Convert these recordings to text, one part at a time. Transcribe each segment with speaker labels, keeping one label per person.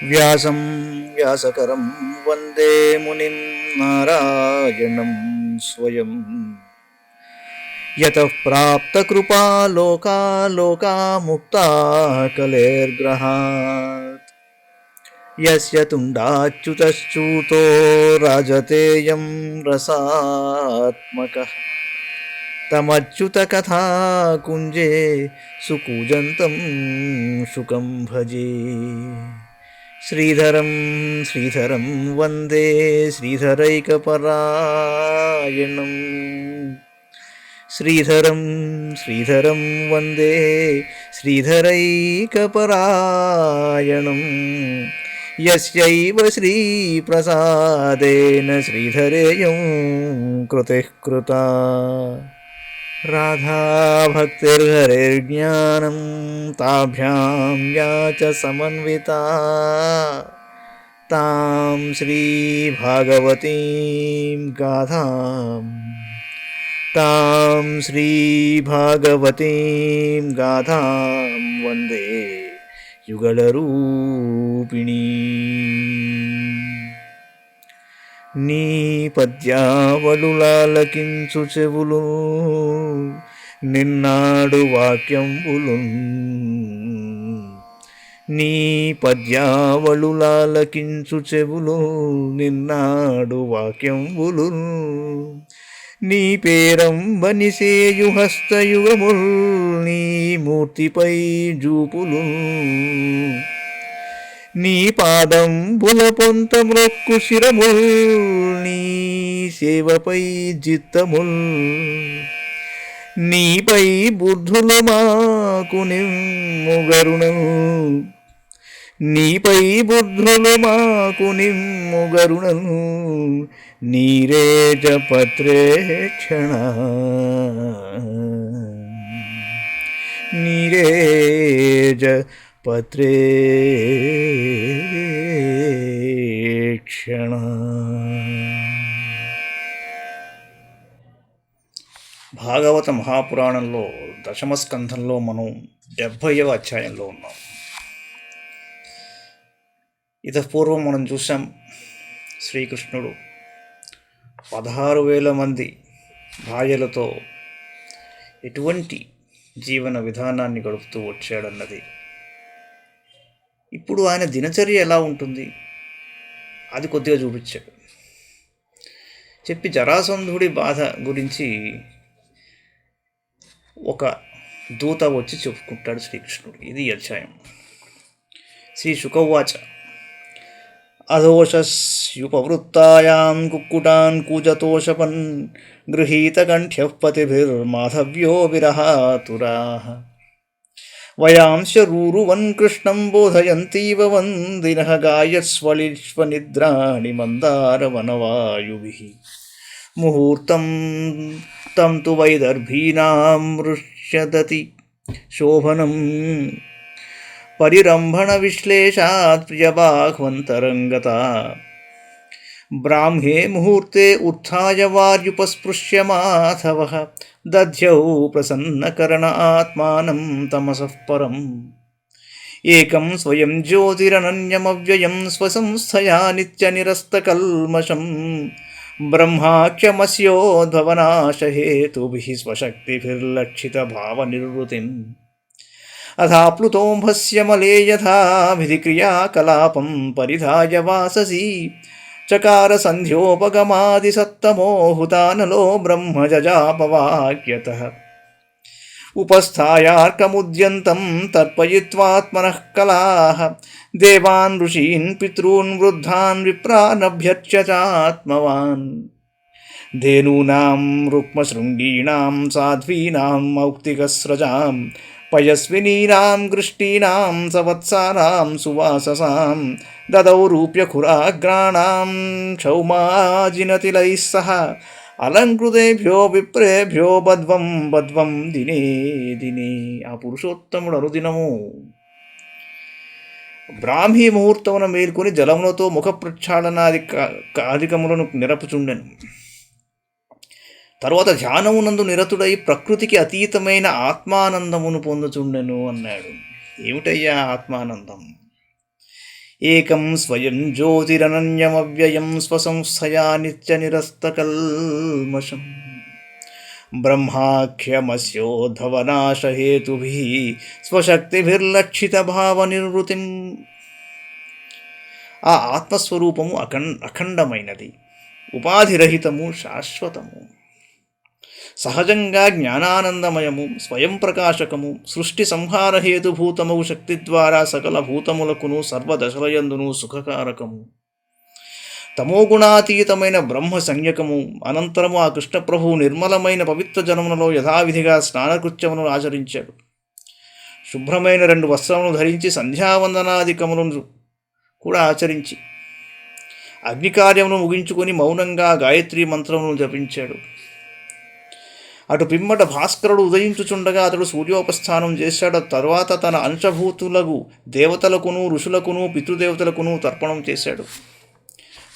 Speaker 1: వ్యాసం వ్యాసకరం వందే మునిం నారాయణం స్వయం. యతః ప్రాప్తకృపా లోకా లోకా ముక్తా కలేర్గ్రహాత్. యస్య తుండాచ్యుతశ్చ్యుతో రాజతేయం రసాత్మకః. తమచ్యుతకథా కుంజే సుకూజంతం శుకం భజే. శ్రీధరం శ్రీధరం వందే శ్రీధరైకపరాయణం. శ్రీధరం శ్రీధరం వందే శ్రీధరైకపరాయణం. యస్యైవ శ్రీప్రసాదేన శ్రీధరేయం కృతిః కృతా. రాధాభక్తిర్హరేర్జ్ఞానం తాభ్యాం యా చ సమన్వితా. తాం శ్రీభాగవతీం గాథాం వందే యుగళరూపిణీ. నీ పద్యావళులాలకించు చెవులు నిన్నాడు వాక్యంబులు. నీ పద్యావళులాలకించు చెవులు నిన్నాడు వాక్యంబులు. నీ పేరంబనిసేయు హస్తయుగముల్ నీ మూర్తిపై జూపులు. నీ పాదంబుల పొంత మ్రొక్కు శిరముల్ నీ సేవపై జిత్తముల్. నీపై బుద్ధులు మాకు నిమ్ముగరుణము. నీపై బుద్ధులు మాకు నిమ్ముగరుణము. నీరేజపత్రేక్షణ నీరేజ పత్రేక్షణ. భాగవత మహాపురాణంలో దశమస్కంధంలో మనం 70వ అధ్యాయంలో ఉన్నాం. ఇతపూర్వం మనం చూసాం శ్రీకృష్ణుడు 16,000 మంది భార్యలతో ఎటువంటి జీవన విధానాన్ని గడుపుతూ వచ్చాడన్నది. ఇప్పుడు ఆయన దినచర్య ఎలా ఉంటుంది అది కొద్దిగా చూపించాడు. చెప్పి జరాసంధుడి బాధ గురించి ఒక దూత వచ్చి చెప్పుకుంటాడు శ్రీకృష్ణుడు. ఇది అధ్యాయం. శ్రీ శుకవాచ. అధోషస్యుపవృత్తాయాం కుక్కుటాన్ కూజతోషపన్ గృహీతకంఠ్యః పతిభిర్మాధవ్యో విరహాతురాః. వయాంశరూరువన్ కృష్ణం బోధయంతీవ వందినః గాయస్వలిష్వనిద్రాణి మందారవనవాయుభిః. ముహూర్తం తం తు వైదర్భీనాం మృష్యదతి శోభనం. పరిరంభణ విశ్లేషాత్ ప్రియబాహ్వంతరంగతా. బ్రాహ్మే ముహూర్తే ఉత్థాయ వార్యుపస్పృశ్య మాధవః. దధ్యౌ ప్రసన్నకరణ ఆత్మానం తమసః పరం. ఏకం స్వయం జ్యోతిరనన్యమవ్యయం స్వసంస్థయా నిత్యనిరస్తకల్మషం. బ్రహ్మాఖ్యమస్యోద్భవనాశహేతుభిః స్వశక్తిభిర్లక్షితభావనిర్వృతిం. అథాప్లుతోంభస్య మలే యథా విధిక్రియాకలాపం పరిధాయ వాససి. చకార సంధ్యోపగమాదిసత్తమో హుతానలో బ్రహ్మజజాపవాక్యతః. ఉపస్థాయార్కముద్యంతం తర్పయిత్వాత్మనః కలాః. దేవాన్ ఋషీన్ పితॄన్ వృద్ధాన్ విప్రానభ్యర్చ్య చాత్మవాన్. ధేనూనాం రుక్మశృంగీణాం సాధ్వీనాం మౌక్తికస్రజాం. పయస్వినీనాం గృష్టీనాం సవత్సానాం సువాససాం. దదౌ రూప్యఖురాగ్రాణాం క్షౌమాజినతిలైః సహ. అలంకృతేభ్యో విప్రేభ్యో బద్వం బద్వం దినే దినే. ఆ పురుషోత్తముడు అనుదినము బ్రాహ్మీ ముహూర్తమున మేల్కొని జలములతో ముఖ ప్రక్షాళనాదికములను నిరపుచుండెను. తరువాత ధ్యానమునందు నిరతుడై ప్రకృతికి అతీతమైన ఆత్మానందమును పొందుచుండెను అన్నాడు. ఏమిటయ్యా ఆత్మానందం? ఏకం స్వయం జ్యోతిరనన్యమవ్యయం స్వసంస్థయా నిత్యనిరస్తకల్మషం బ్రహ్మాఖ్యమస్యోద్భవనాశహేతుభిః స్వశక్తిభిర్లక్షితభావనిర్వృతిం. ఆ ఆత్మస్వరూపము అఖండమైనది, ఉపాధిరహితము, శాశ్వతము, సహజంగా జ్ఞానానందమయము, స్వయం ప్రకాశకము, సృష్టి సంహారహేతుభూతమగు శక్తి ద్వారా సకల భూతములకును సర్వదశలయందును సుఖకారకము, తమోగుణాతీతమైన బ్రహ్మ సంజ్ఞకము. అనంతరము ఆ కృష్ణప్రభువు నిర్మలమైన పవిత్ర జనములలో యథావిధిగా స్నానకృత్యములను ఆచరించాడు. శుభ్రమైన 2 వస్త్రములను ధరించి సంధ్యావందనాదికములను కూడా ఆచరించి అగ్నికార్యమును ముగించుకొని మౌనంగా గాయత్రీ మంత్రమును జపించాడు. అటు పిమ్మట భాస్కరుడు ఉదయించుచుండగా అతడు సూర్యోపస్థానం చేశాడు. తరువాత తన అంశభూతులకు దేవతలకును ఋషులకును పితృదేవతలకును తర్పణం చేశాడు.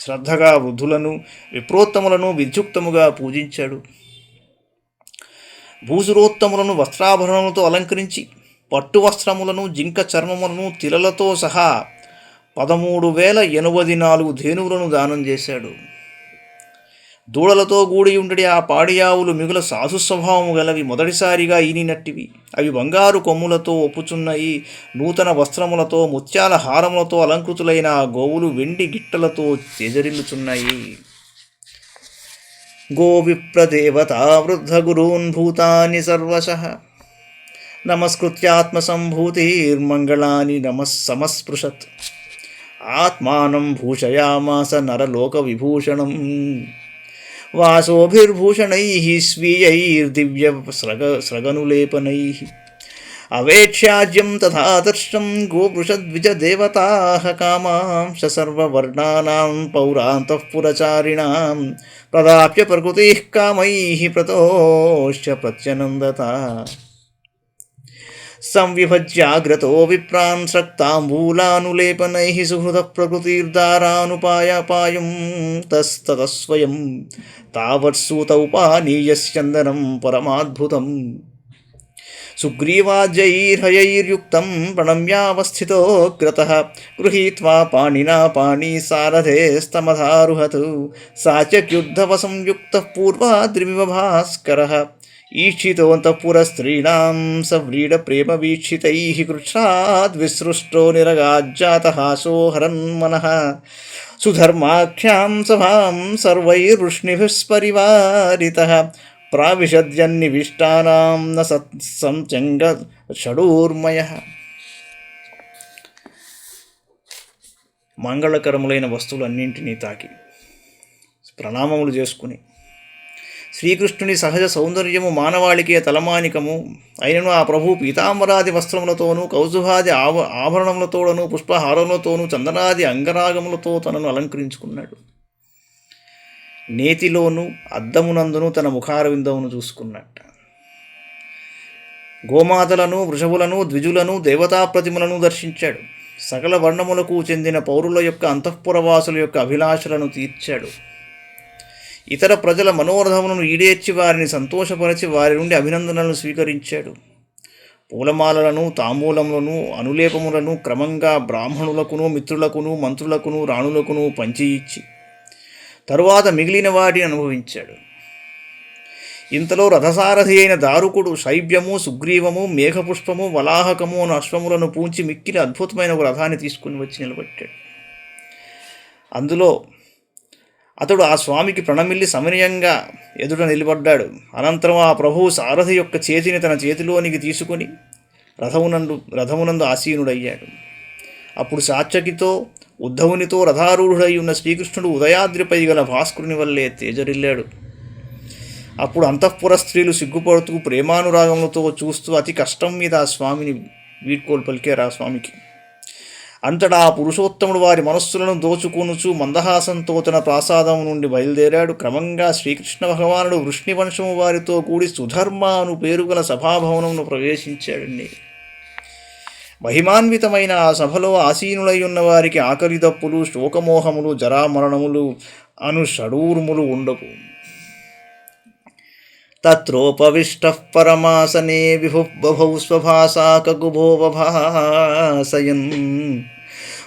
Speaker 1: శ్రద్ధగా వృద్ధులను విప్రోత్తములను విద్యుక్తముగా పూజించాడు. భూసురోత్తములను వస్త్రాభరణములతో అలంకరించి పట్టు వస్త్రములను, జింక చర్మములను, తిలలతో సహా 13,084 ధేనువులను దానం చేశాడు. దూడలతో కూడి ఉండడి ఆ పాడియావులు మిగుల సాధు స్వభావము గలవి, మొదటిసారిగా ఈనినట్టివి. అవి బంగారు కొమ్ములతో ఒప్పుచున్నాయి. నూతన వస్త్రములతో, ముత్యాల హారములతో అలంకృతులైన ఆ గోవులు వెండి గిట్టలతో తేజరిల్లుచున్నాయి. గోవిప్రదేవతా వృద్ధ గురూన్ భూతాని సర్వశః నమస్కృత్యాత్మసంభూతిర్మంగళాని సమస్పృశత్. ఆత్మానం భూషయామాస నరలోక విభూషణం వాసోభిర్భూషణైః స్వీయైర్దివ్య స్రగనులేపనైః. అవేక్ష్యాజ్యం తథాదర్శం గోవృషద్విజదేవతాః కామాంశ సర్వవర్ణానాం పౌరాంతఃపురచారిణాం ప్రదాప్య ప్రకృతిః కామైః ప్రతోష్య ప్రత్యనందత. సంవిభజ్యాగ్రతో విప్రాన్ సక్తాంబూలానులేపనైః సుహృద ప్రకృతిర్దారానుపాయపాయం తస్తతస్వయం తావత్సూతౌపానీయశ్చందనం పరమాద్భుతం. సుగ్రీవాద్యైర్హయైర్యుక్తం ప్రణమ్యావస్థితోగ్రతః గృహీత్వా పాణినా పాణిసారథేస్తమధారుహత్. సాచక్యుద్ధవసంయుక్తః పూర్వాద్రిమివ భాస్కరः ఈక్షితోऽन्तఃపురస్త్రీణాం సవ్రీడప్రేమ వీక్షితైః కృచ్ఛ్రాద్విసృష్టో నిరగాజ్జాతహాసో హరన్మనః. సుధర్మాఖ్యాం సభాం సర్వైర్వృష్ణిభిः పరివారితః ప్రావిశద్యన్నివిష్టానాం న సంచంగ షడూర్మయః. మంగళకరములైన వస్తువులన్నింటినీ తాకి ప్రణామములు చేసుకుని శ్రీకృష్ణుని సహజ సౌందర్యము మానవాళికే తలమానికము అయినను ఆ ప్రభు పీతాంబరాది వస్త్రములతోనూ కౌస్తుభాది ఆభరణములతోనూ పుష్పహారములతోనూ చందనాది అంగరాగములతో తనను అలంకరించుకున్నాడు. నేతిలోనూ అద్దమునందును తన ముఖారవిందమును చూసుకున్నట్ట. గోమాతలను, వృషభులను, ద్విజులను, దేవతా ప్రతిమలను దర్శించాడు. సకల వర్ణములకు చెందిన పౌరుల యొక్క అంతఃపురవాసుల యొక్క అభిలాషలను తీర్చాడు. ఇతర ప్రజల మనోరథములను ఈడేర్చి వారిని సంతోషపరచి వారి నుండి అభినందనలను స్వీకరించాడు. పూలమాలలను, తాంబూలములను, అనులేపములను క్రమంగా బ్రాహ్మణులకును, మిత్రులకును, మంత్రులకును, రాణులకును పంచి ఇచ్చి తరువాత మిగిలిన వాటిని అనుభవించాడు. ఇంతలో రథసారథి అయిన దారుకుడు శైబ్యము, సుగ్రీవము, మేఘపుష్పము, వలాహకము అను అశ్వములను పూంచి మిక్కిలి అద్భుతమైన ఒక రథాన్ని తీసుకుని వచ్చి నిలబెట్టాడు. అందులో అతడు ఆ స్వామికి ప్రణమిల్లి సమనీయంగా ఎదుట నిలబడ్డాడు. అనంతరం ఆ ప్రభువు సారథి యొక్క చేతిని తన చేతిలోనికి తీసుకుని రథమునందు ఆసీనుడయ్యాడు. అప్పుడు సాత్యకితో ఉద్ధవునితో రథారూఢుడై ఉన్న శ్రీకృష్ణుడు ఉదయాద్రిపై గల భాస్కరుని వల్లే తేజరిల్లాడు. అప్పుడు అంతఃపుర స్త్రీలు సిగ్గుపడుతూ ప్రేమానురాగములతో చూస్తూ అతి కష్టం మీద ఆ స్వామిని వీడ్కోలు పలికారు. ఆ స్వామికి అంతటా ఆ పురుషోత్తముడు వారి మనస్సులను దోచుకొనుచు మందహాసంతో తన ప్రాసాదం నుండి బయలుదేరాడు. క్రమంగా శ్రీకృష్ణ భగవానుడు వృష్ణివంశము వారితో కూడి సుధర్మ అను పేరుగల సభాభవనమును ప్రవేశించాడండి. మహిమాన్వితమైన ఆ సభలో ఆసీనులై ఉన్న వారికి ఆకలి దప్పులు, శోకమోహములు, జరామరణములు అను షడూర్ములు ఉండవు. తత్రోపవిష్టః పరమాసనే విభుః బభౌ స్వభాసా కకుభో వభాసయన్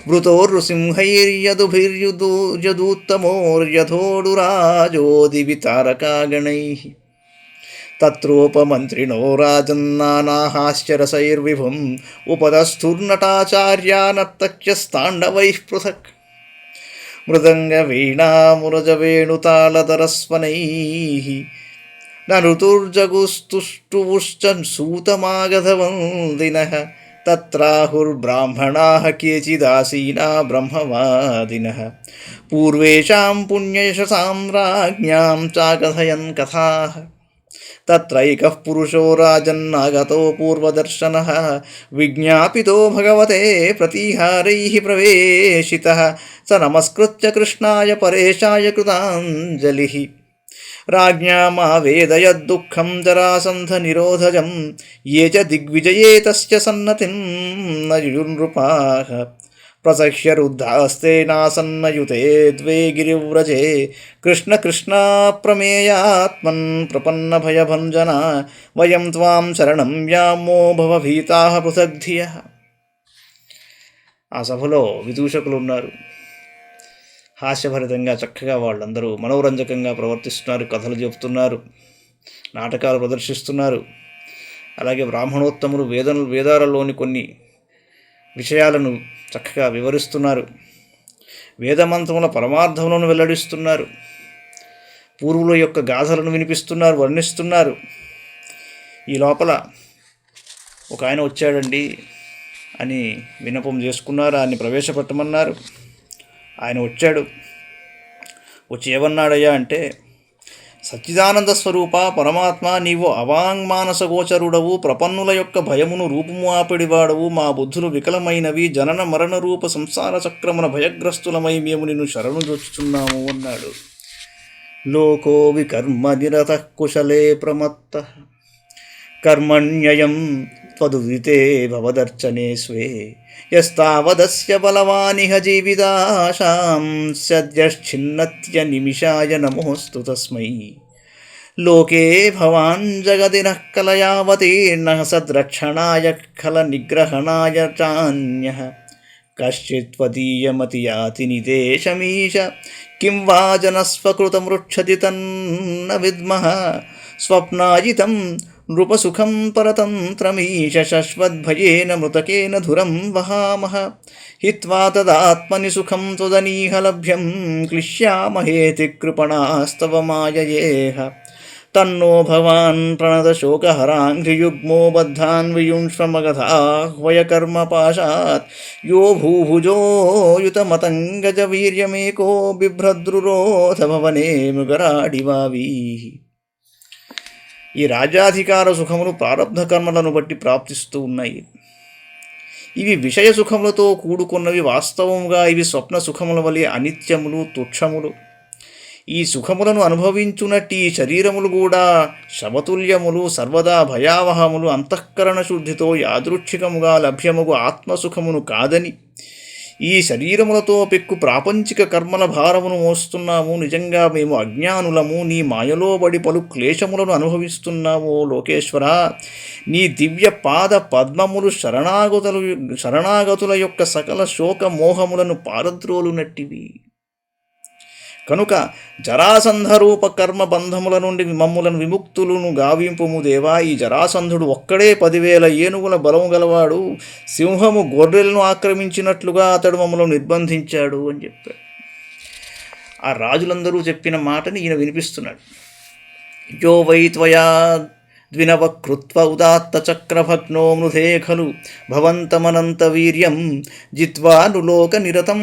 Speaker 1: వృతోర్నృసింహైర్యదుభిర్యుదూత్తమోర్యథోడురాజో దివి తారకాగణైః తత్రోపమంత్రిణో రాజన్నానాహాస్యరసైర్విభుం ఉపదస్థుర్నటాచార్యా నర్తక్యస్తాండవైః పృథక్ మృదంగవీణామురజవేణుతాళధరస్వనైః నఋతుర్జగుస్తుష్టువుశ్చ సూతమాగధవందినః తత్రాహుర్బ్రాహ్మణాః కేచిదాసీనా బ్రహ్మవాదినः పూర్వేషాం పుణ్యయశసాం రాజ్ఞాం చాకథయన్ కథాః తత్రైకః పురుషో రాజన్నాగతో పూర్వదర్శనः విజ్ఞాపితో భగవతే ప్రతిహారైః ప్రవేశితः స నమస్కృత్య కృష్ణాయ పరేశాయ కృతాంజలిః రాజ్ఞామావేదయద్దుఃఖం జరాసంధనిరోధజం ఏ చ దిగ్విజయే తస్య సన్నతిం న యుయునృపాః ప్రసహ్య రుద్ధాస్తేనాసన్నయుతే ద్వే గిరివ్రజే కృష్ణ కృష్ణ ప్రమేయాత్మన్ ప్రపన్నభయభంజన వయం త్వాం శరణం యామో భవభీతాః పృథగ్ధియః. ఆ సభలో విదూషకులు ఉన్నారు. హాస్యభరితంగా చక్కగా వాళ్ళందరూ మనోరంజకంగా ప్రవర్తిస్తున్నారు, కథలు చెబుతున్నారు, నాటకాలు ప్రదర్శిస్తున్నారు. అలాగే బ్రాహ్మణోత్తములు వేదాలలోని కొన్ని విషయాలను చక్కగా వివరిస్తున్నారు, వేదమంత్రముల పరమార్థములను వెల్లడిస్తున్నారు, పూర్వుల యొక్క గాథలను వినిపిస్తున్నారు, వర్ణిస్తున్నారు. ఈ లోపల ఒక ఆయన వచ్చాడండి అని విన్నపం చేసుకున్నారు, ఆయన్ని ప్రవేశపెట్టమన్నారు. ఆయన వచ్చాడు. వచ్చి ఏమన్నాడయ్యా అంటే, సచ్చిదానంద స్వరూప పరమాత్మ, నీవు అవాంగ్మానస గోచరుడవు, ప్రపన్నుల యొక్క భయమును రూపము ఆపిడివాడవు, మా బుద్ధులు వికలమైనవి, జనన మరణ రూప సంసార చక్రమున భయగ్రస్తులమై మేము నిన్ను శరణు జొచ్చుచున్నాము అన్నాడు. లోకో వికర్మ నిరతః కుశలే ప్రమత్తః కర్మణ్యయం త్వదుదితే భవదర్చనే స్వే యస్తావదస్య బలవానిహ జీవితాశాం సద్యశ్చిన్నత్య నిమిషాయ నమోస్తు తస్మై. లోకే భవాన్ జగదినః కలయావతీర్ణః సద్రక్షణాయ ఖల నిగ్రహణాయ చాన్యః కశ్చిత్ త్వదీయమతి యాతి నిదేశమీశ కిం వా జనస్వకృతమృక్షతి తన్న విద్మః స్వప్నాజితం నృపసుఖం పరతంత్రమీశ శశ్వద్భయేన మృతకేన ధురం వహామః హిత్వా తదాత్మని సుఖం త్వదనీహ లభ్యం క్లిశ్యామహేతి కృపణాస్తవ మాయయేహ. తన్నో భవాన్ ప్రణతశోకహరాంఘ్రియుగ్మో బద్ధాన్ వియుంష్మగధాహ్వయకర్మపాశాత్ యో భూభుజో యుతమతంగజ వీర్యమేకో బిభ్రద్రురోధ భవనే మృగరాడివావీః. ఈ రాజ్యాధికార సుఖములు ప్రారబ్ధ కర్మలను బట్టి ప్రాప్తిస్తూ ఉన్నాయి. ఇవి విషయ సుఖములతో కూడుకున్నవి. వాస్తవముగా ఇవి స్వప్న సుఖముల వలె అనిత్యములు, తుచ్చములు. ఈ సుఖములను అనుభవించునట్టి ఈ శరీరములు కూడా శవతుల్యములు, సర్వదా భయావహములు. అంతఃకరణ శుద్ధితో యాదృచ్ఛికముగా లభ్యముగు ఆత్మసుఖమును కాదని ఈ శరీరములతో పెక్కు ప్రాపంచిక కర్మల భారమును మోస్తున్నాము. నిజంగా మేము అజ్ఞానులము, నీ మాయలోబడి పలు క్లేశములను అనుభవిస్తున్నాము. లోకేశ్వర, నీ దివ్య పాద పద్మములు శరణాగతుల యొక్క సకల శోక మోహములను పారద్రోలునట్టివి. కనుక జరాసంధరూప కర్మ బంధముల నుండి మమ్ములను విముక్తులను గావింపుము దేవా. ఈ జరాసంధుడు ఒక్కడే 10,000 ఏనుగుల బలము గలవాడు. సింహము గొర్రెలను ఆక్రమించినట్లుగా అతడు మమ్మల్ని నిర్బంధించాడు అని చెప్పాడు. ఆ రాజులందరూ చెప్పిన మాటని ఈయన వినిపిస్తున్నాడు. యో వై త్వయా ద్వినవకృత్వ ఉదాత్తచక్రభగ్నో మృధే ఖలు భవంతమనంతవీర్యం జిత్వానులోకనిరతం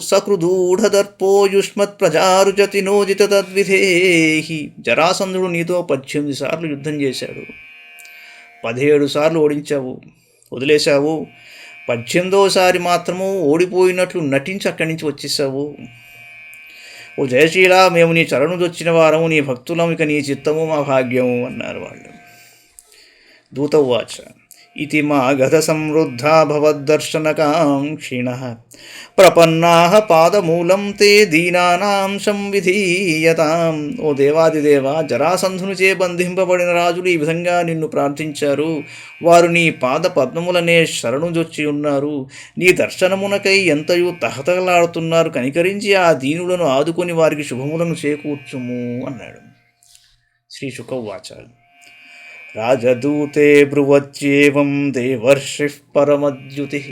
Speaker 1: సకృదూఢదర్పో యుష్మత్ప్రజారుజతి నోజిత తద్విధేహి. జరాసంధుడు నీతో 18 సార్లు యుద్ధం చేశాడు. 17 సార్లు ఓడించావు, వదిలేశావు. 18వ మాత్రము ఓడిపోయినట్లు నటించి అక్కడి నుంచి వచ్చేసావు. ఓ జయశీల, మేము నీ చరణు దొచ్చిన వారము, నీ భక్తులము, ఇక నీ చిత్తము మా భాగ్యము అన్నారు వాళ్ళు. దూతవాచ ఇతి మాగధ సమృద్ధా భవద్దర్శనకాంక్షిణః ప్రపన్నాః పాదమూలం తే దీనానాం సంవిధీయతాం. ఓ దేవాదిదేవ, జరాసంధునిచే బంధింపబడిన రాజులు ఈ విధంగా నిన్ను ప్రార్థించారు. వారు నీ పాద పద్మములనే శరణుజొచ్చి ఉన్నారు. నీ దర్శనమునకై ఎంతయు తహతలాడుతున్నారు. కనికరించి ఆ దీనులను ఆదుకొని వారికి శుభములను చేకూర్చుము అన్నాడు. శ్రీ శుక ఉవాచ. రాజదూతే బ్రువచ్యేవం దేవర్షిః పరమద్యుతిః.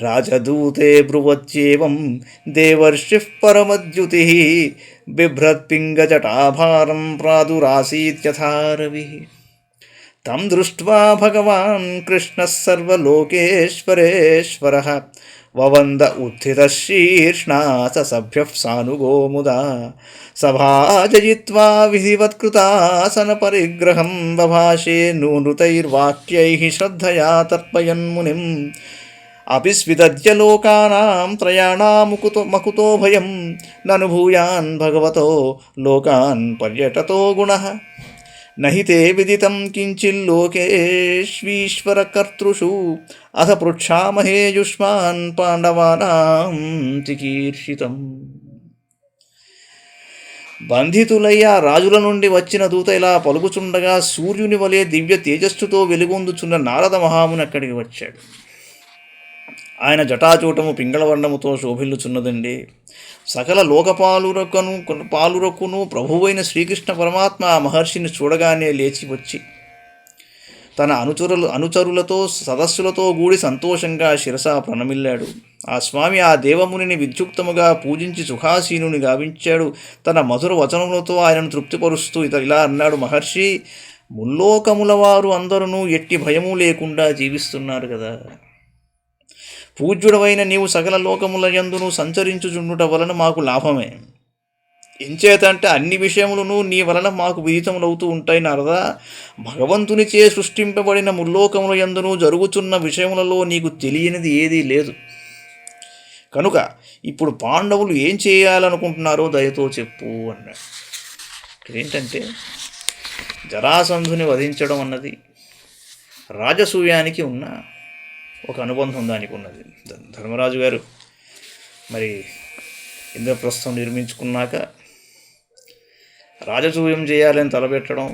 Speaker 1: రాజదూతే బ్రువచ్యేవం దేవర్షిః పరమద్యుతిః బిభ్రత్పింగజటాభారం ప్రాదురాసీత్యథా రవిః. తం దృష్ట్వా భగవాన్ కృష్ణः సర్వలోకేశ్వరేశ్వరः వవంద ఉత్థితः శీర్ష్ణా సభ్యః సానుగో ముదా సభాజయిత్వా విధివత్కృతాసన పరిగ్రహం బభాషే నృతైర్వాక్యైః శ్రద్ధయా తర్పయన్మునిం అపి స్విదద్య లోకానాం త్రయాణాముకుతో భయం నను భూయాన్ భగవతో లోకాన్ పర్యటతో గుణః నహి తే విదితం కించిల్లోకేష్వీశ్వరకర్తృషు అథ పృచ్ఛామహే యుష్మాన్ పాండవానాం చికీర్షితం. బంధితులయ్య రాజుల నుండి వచ్చిన దూత ఇలా పలుకుచుండగా సూర్యుని వలె దివ్య తేజస్సుతో వెలుగొందుచున్న నారద మహాముని అక్కడికి వచ్చాడు. ఆయన జటాచూటము పింగళవర్ణముతో శోభిల్లుచున్నదండి. సకల పాలురకును ప్రభువైన శ్రీకృష్ణ పరమాత్మ ఆ మహర్షిని చూడగానే లేచి వచ్చి తన అనుచరులతో సదస్సులతో కూడి సంతోషంగా శిరసా ప్రణమిల్లాడు. ఆ స్వామి ఆ దేవమునిని విద్యుక్తముగా పూజించి సుఖాసీనుని గావించాడు. తన మధుర వచనములతో ఆయనను తృప్తిపరుస్తూ ఇలా అన్నాడు. మహర్షి, ముల్లోకముల వారు అందరూ ఎట్టి భయము లేకుండా జీవిస్తున్నారు కదా. పూజ్యుడవైన నీవు సకల లోకముల యందును సంచరించుచుండుట వలన మాకు లాభమే. ఎంచేతంటే అన్ని విషయములను నీ వలన మాకు విదితములవుతూ ఉంటాయి నారదా. భగవంతునిచే సృష్టింపబడిన ముల్లోకముల యందును జరుగుతున్న విషయములలో నీకు తెలియనిది ఏదీ లేదు. కనుక ఇప్పుడు పాండవులు ఏం చేయాలనుకుంటున్నారో దయతో చెప్పు అన్నాడు. ఏంటంటే జరాసంధుని వధించడం అన్నది రాజసూయానికి ఉన్న ఒక అనుబంధం దానికి ఉన్నది. ధర్మరాజు గారు మరి ఇంద్రప్రస్థం నిర్మించుకున్నాక రాజసూయం చేయాలని తలపెట్టడం,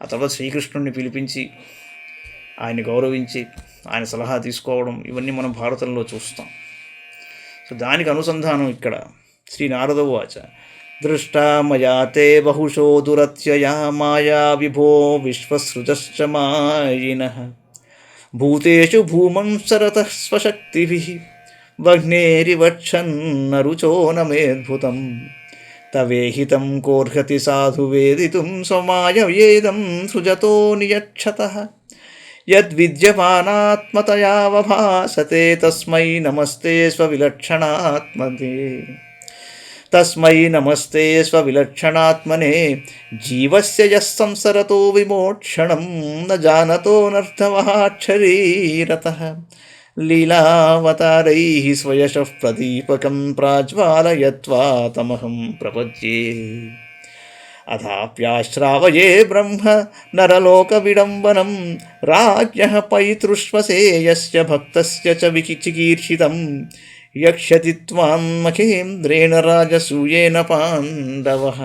Speaker 1: ఆ తర్వాత శ్రీకృష్ణుడిని పిలిపించి ఆయన్ని గౌరవించి ఆయన సలహా తీసుకోవడం, ఇవన్నీ మనం భారతంలో చూస్తాం. సో దానికి అనుసంధానం ఇక్కడ. శ్రీ నారద ఉవాచ. దృష్టా మయా తే బహుశో దురత్యయా మాయా విభో విశ్వసృజశ్చ మాయినః భూతేషు భూమం సరతః స్వశక్తిభిః వహ్నేరివక్షన్నరుచో నమేద్భుతం తవేహితం కోర్హతి సాధు వేదితుం స్వమాయయేదం సృజతో నియక్షతః యద్విద్యమానాత్మతయా వభాసతే తస్మై నమస్తే స్వవిలక్షణాత్మనే జీవస్య యః సంసరతో విమోక్షణం న జానతో నర్థవఃక్షరీరతః లీలావతారైః స్వయశః ప్రదీపకం ప్రాజ్వాలయత్వా తమహం ప్రపద్యే అథాప్యాశ్రావయే బ్రహ్మ నరలోక విడంబనం రాజ్ఞః పైతృష్వసేయస్య భక్తస్య చ చికీర్షితం యక్షతి త్వాం మఖేంద్రేణ రాజసూయేన పాండవః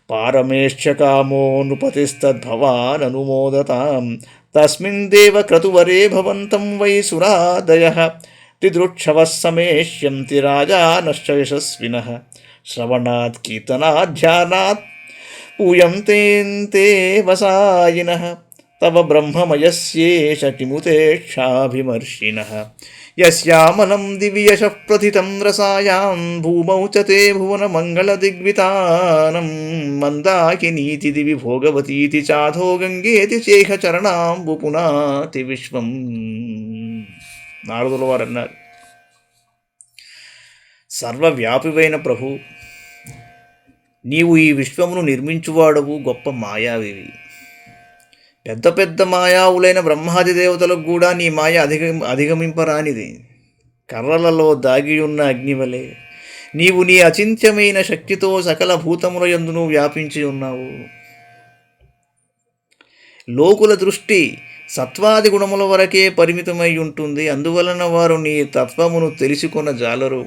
Speaker 1: పారమేష్య కామో నృపతిస్తద్భవాననుమోదతాం తస్మిన్ దేవ క్రతువరే భవంతం వై సురాదయః తిదృక్షవः సమేష్యంతి రాజానశ్చ యశస్వినః శ్రవణాత్ కీర్తనాత్ ధ్యానాత్ పూయంతే వసాయినః తవ బ్రహ్మమయస్యేష కిముతేక్షాభిమర్షిణః యస్యామలం దివ్యశః ప్రథితం రసాయాం భూమౌ చ తే భువనమంగళదిగ్వితానం మందాకినీతి దివి భోగవతీతి చాధో గంగేతి చేహ చరణాంబు పునాతి విశ్వం. నారదుల వారు అన్నారు, సర్వవ్యాపివైన ప్రభు, నీవు ఈ విశ్వమును నిర్మించువాడవు, గొప్ప మాయావివి. పెద్ద పెద్ద మాయావులైన బ్రహ్మాది దేవతలకు కూడా నీ మాయ అధిగమింపరానిది. కర్రలలో దాగియున్న అగ్నివలే నీవు నీ అచింత్యమైన శక్తితో సకల భూతముల యందును వ్యాపించి ఉన్నావు. లోకుల దృష్టి సత్వాది గుణముల వరకే పరిమితమై ఉంటుంది. అందువలన వారు నీ తత్వమును తెలుసుకొన జాలరు.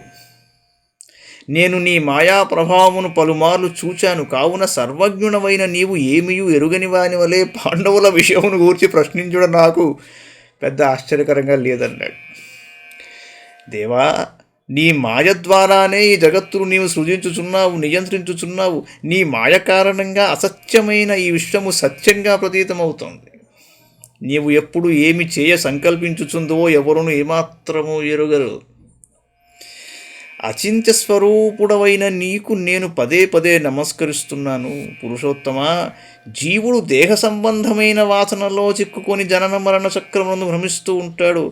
Speaker 1: నేను నీ మాయా ప్రభావమును పలుమార్లు చూచాను. కావున సర్వజ్ఞునమైన నీవు ఏమీయూ ఎరుగని వాని వలె పాండవుల విషయమును గూర్చి ప్రశ్నించడం నాకు పెద్ద ఆశ్చర్యకరంగా లేదన్నాడు. దేవా, నీ మాయ ద్వారానే ఈ జగత్తును నీవు సృజించుచున్నావు, నియంత్రించుచున్నావు. నీ మాయ కారణంగా అసత్యమైన ఈ విశ్వము సత్యంగా ప్రతీతమవుతోంది. నీవు ఎప్పుడు ఏమి చేయ సంకల్పించుచుందో ఎవరును ఏమాత్రము ఎరుగరు. అచింత్య స్వరూపుడవైన నీకు నేను పదే పదే నమస్కరిస్తున్నాను. పురుషోత్తమా, జీవుడు దేహ సంబంధమైన వాసనలో చిక్కుకొని జనన మరణ చక్రమును భ్రమిస్తూ ఉంటాడు.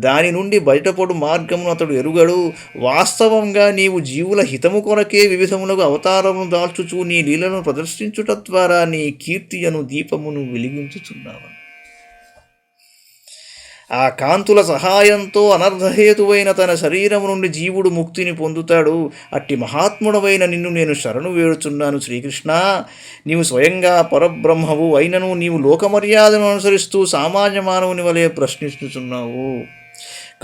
Speaker 1: దాని నుండి బయటపడు మార్గమును అతడు ఎరుగడు. వాస్తవంగా నీవు జీవుల హితము కొరకే వివిధములకు అవతారమును దాల్చుచూ నీ లీలను ప్రదర్శించుట ద్వారా నీ కీర్తియను దీపమును వెలిగించుచున్నావు. ఆ కాంతుల సహాయంతో అనర్ధహేతువైన తన శరీరము నుండి జీవుడు ముక్తిని పొందుతాడు. అట్టి మహాత్ముడవైన నిన్ను నేను శరణు వేడుచున్నాను. శ్రీకృష్ణ, నీవు స్వయంగా పరబ్రహ్మవు అయినను నీవు లోకమర్యాదను అనుసరిస్తూ సామాన్య మానవుని వలె ప్రశ్నిస్తున్నావు.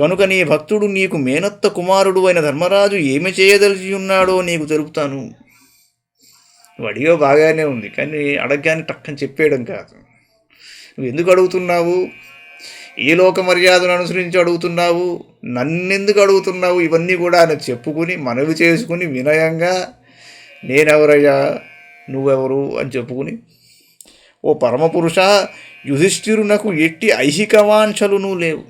Speaker 1: కనుక నీ భక్తుడు నీకు మేనత్త కుమారుడు అయిన ధర్మరాజు ఏమి చేయదలిచి ఉన్నాడో నీకు తెలుపుతాను. వడియో బాగానే ఉంది, కానీ అడగగానే టక్కని చెప్పేయడం కాదు. నువ్వు ఎందుకు అడుగుతున్నావు? ఏ లోక మర్యాదను అనుసరించి అడుగుతున్నావు? నన్నెందుకు అడుగుతున్నావు? ఇవన్నీ కూడా ఆయన చెప్పుకుని మనవి చేసుకుని వినయంగా నేనెవరయ్యా, నువ్వెవరు అని చెప్పుకుని, ఓ పరమపురుష, యుధిష్ఠిరునకు ఎట్టి ఐహికవాంఛలునూ లేవు.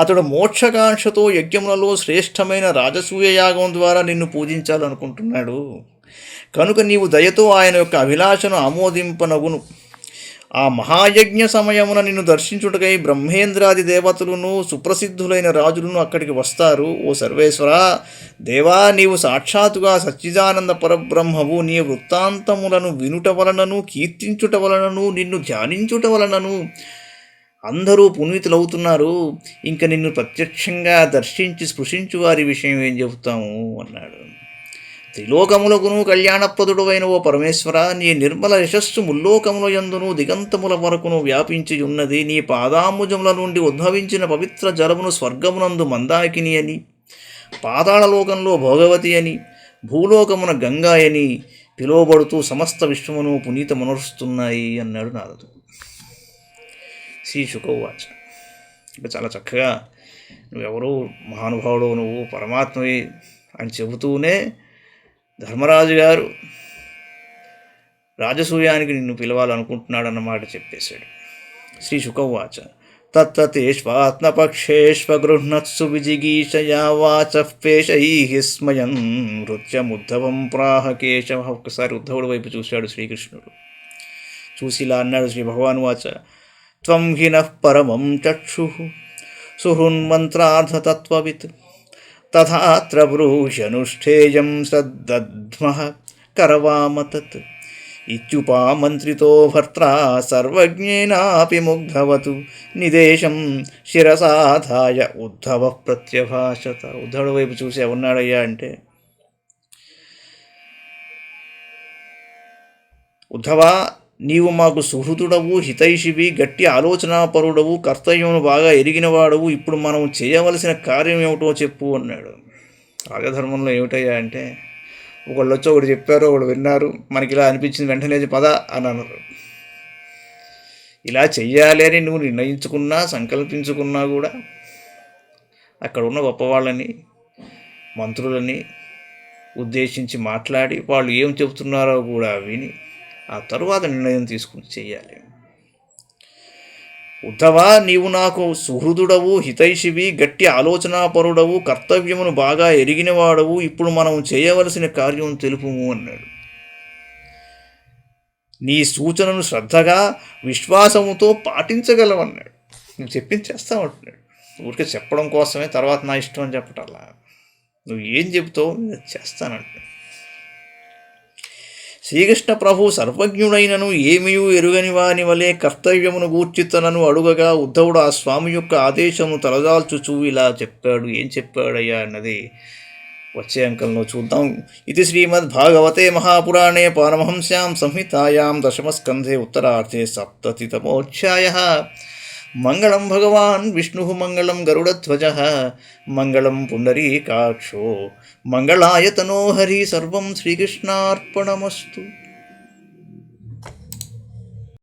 Speaker 1: అతడు మోక్షకాంక్షతో యజ్ఞములలో శ్రేష్టమైన రాజసూయ యాగం ద్వారా నిన్ను పూజించాలనుకుంటున్నాడు. కనుక నీవు దయతో ఆయన యొక్క అభిలాషను ఆమోదింపనగును. ఆ మహాయజ్ఞ సమయమున నిన్ను దర్శించుటకై బ్రహ్మేంద్రాది దేవతలను సుప్రసిద్ధులైన రాజులను అక్కడికి వస్తారు. ఓ సర్వేశ్వర దేవా, నీవు సాక్షాత్తుగా సచ్చిదానంద పరబ్రహ్మవు. నీ వృత్తాంతములను వినుట వలనను, కీర్తించుట వలనను, నిన్ను ధ్యానించుట వలనను అందరూ పునీతులవుతున్నారు. ఇంక నిన్ను ప్రత్యక్షంగా దర్శించి స్పృశించు వారి విషయం ఏం చెబుతాము అన్నాడు. త్రిలోకములకును కళ్యాణప్రదుడు అయిన ఓ పరమేశ్వర, నీ నిర్మల యశస్సు ముల్లోకముల యందును దిగంతముల వరకును వ్యాపించి ఉన్నది. నీ పాదాంబుజముల నుండి ఉద్భవించిన పవిత్ర జలమును స్వర్గమునందు మందాకిని అని, పాతాళలోకంలో భోగవతి అని, భూలోకమున గంగా అని పిలువబడుతూ సమస్త విశ్వమును పునీతమనరుస్తున్నాయి అన్నాడు నారదుడు. శ్రీ శుకౌవాచ. ఇక చాలా చక్కగా నువ్వెవరూ మహానుభావుడు, నువ్వు పరమాత్మవి అని చెబుతూనే ధర్మరాజు గారు రాజసూయానికి నిన్ను పిలవాలనుకుంటున్నాడన్నమాట చెప్పేశాడు. శ్రీ శుకౌవాచ. తత్తేష్వాత్మపక్షేష్వగృహ్ణత్సు విజిగీషయా వాచఃపేషైః స్మయన్ నృత్యముద్ధవం ప్రాహ కేశవ. ఒక్కసారి ఉద్ధవుడి వైపు చూశాడు శ్రీకృష్ణుడు. చూసి ఇలా అన్నాడు శ్రీ భగవానువాచ. త్వం హినః పరమం చక్షుః సుహృన్మంత్రార్థతత్వవిత్ తథాత్ర బ్రూహ్యనుష్ఠేయం శ్రద్దధ్మః కరవామతత్ ఇత్యుపామంత్రితో భర్త్రా సర్వజ్ఞేనాపి ముగ్ధవతు నిదేశం శిరసాధాయ ఉద్ధవ ప్రత్యభాషత. ఉద్ధవుడి వైపు చూసి ఉన్నాడయ్యా అంటే, ఉద్ధవా, నీవు మాకు సుహృతుడవు, హితైషివి, గట్టి ఆలోచనాపరుడవు, కర్తవ్యమును బాగా ఎరిగినవాడవు. ఇప్పుడు మనం చేయవలసిన కార్యం ఏమిటో చెప్పు అన్నాడు. రాజధర్మంలో ఏమిటయ్యా అంటే, ఒకళ్ళు వచ్చి ఒకటి చెప్పారు, ఒకడు విన్నారు, మనకి ఇలా అనిపించింది, వెంటనే పద అని అన్నారు. ఇలా చెయ్యాలి అని నువ్వు నిర్ణయించుకున్నా, సంకల్పించుకున్నా కూడా అక్కడ ఉన్న గొప్పవాళ్ళని, మంత్రులని ఉద్దేశించి మాట్లాడి వాళ్ళు ఏం చెబుతున్నారో కూడా విని ఆ తరువాత నిర్ణయం తీసుకుని చెయ్యాలి. ఉద్ధవా, నీవు నాకు సుహృదుడవు, హితైషివి, గట్టి ఆలోచనాపరుడవు, కర్తవ్యమును బాగా ఎరిగినవాడవు. ఇప్పుడు మనం చేయవలసిన కార్యం తెలుపుము అన్నాడు. నీ సూచనను శ్రద్ధగా విశ్వాసముతో పాటించగలవన్నాడు. నువ్వు చెప్పింది చేస్తామంటున్నాడు. ఊరికే చెప్పడం కోసమే తర్వాత నా ఇష్టం అని చెప్పటల్లా. నువ్వు ఏం చెబుతావు చేస్తానంటున్నాడు. శ్రీకృష్ణ ప్రభు సర్వజ్ఞుడైనను ఏమీ ఎరుగని వాని వలె కర్తవ్యమును గూర్చి తనను అడుగగా ఉద్ధవుడు ఆ స్వామి యొక్క ఆదేశమును తలదాల్చుచూ ఇలా చెప్పాడు. ఏం చెప్పాడయ్యా అన్నది వచ్చే అంకంలో చూద్దాం. ఇది శ్రీమద్భాగవతే మహాపురాణే పారమహంస్యాం సంహితాయాం దశమస్కంధే ఉత్తరార్ధే సప్తతితమోధ్యాయః. మంగళం భగవాన్ విష్ణుః మంగళం గరుడధ్వజः మంగళం పుండరీకాక్షో మంగళాయ తనో హరి. సర్వం శ్రీకృష్ణార్పణమస్తు.